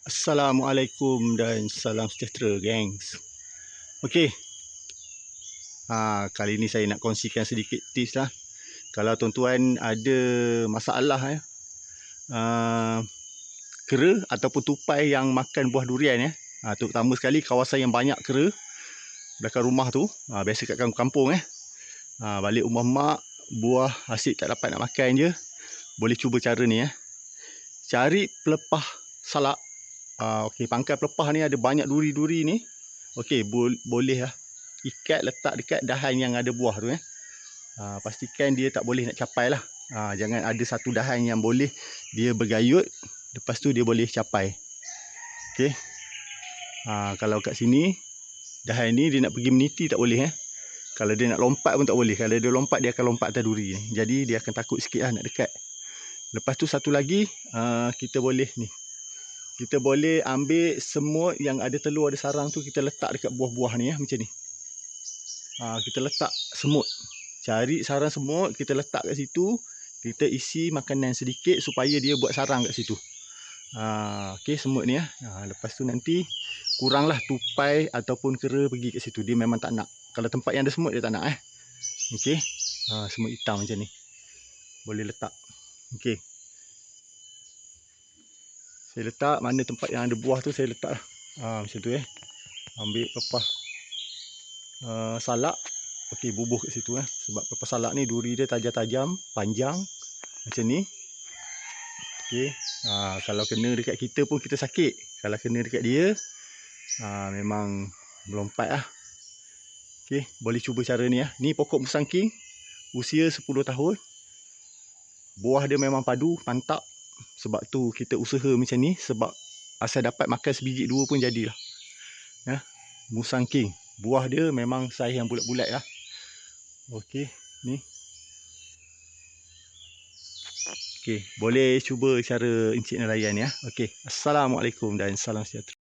Assalamualaikum dan salam sejahtera, gengs. Okey, kali ni saya nak kongsikan sedikit tips lah. Kalau tuan-tuan ada masalah kera ataupun tupai yang makan buah durian terutama sekali kawasan yang banyak kera belakang rumah tu, biasa kat kampung balik rumah mak, buah asyik tak dapat nak makan je, boleh cuba cara ni cari pelepah salak. Okey, pangkal pelepah ni ada banyak duri-duri ni. Okey, boleh ikat letak dekat dahan yang ada buah tu pastikan dia tak boleh nak capai lah. Jangan ada satu dahan yang boleh dia bergayut, lepas tu dia boleh capai. Okey. Kalau kat sini dahan ni dia nak pergi meniti tak boleh Kalau dia nak lompat pun tak boleh. Kalau dia lompat, dia akan lompat atas duri ni. Jadi dia akan takut sikit nak dekat. Lepas tu satu lagi, kita boleh ambil semut yang ada telur, ada sarang tu, kita letak dekat buah-buah ni macam ni. Kita letak semut. Cari sarang semut, kita letak kat situ. Kita isi makanan sedikit supaya dia buat sarang kat situ. Okey, semut ni lepas tu nanti kuranglah tupai ataupun kera pergi kat situ. Dia memang tak nak. Kalau tempat yang ada semut dia tak nak Okey. Semut hitam macam ni. Boleh letak. Okey. Saya letak mana tempat yang ada buah tu, saya letak lah. Macam tu Ambil pelepah salak. Okey, bubuh kat situ sebab pelepah salak ni duri dia tajam-tajam, panjang macam ni. Okey. Kalau kena dekat kita pun kita sakit. Kalau kena dekat dia, memang melompat Okey, boleh cuba cara ni Ni pokok musang king, usia 10 tahun. Buah dia memang padu, mantap. Sebab tu kita usaha macam ni, sebab asal dapat makan sebiji dua pun jadilah. Musang king. Buah dia memang saiz yang bulat-bulat Okey, ni. Okey, boleh cuba cara Encik Nelayan Okey, Assalamualaikum dan salam sejahtera.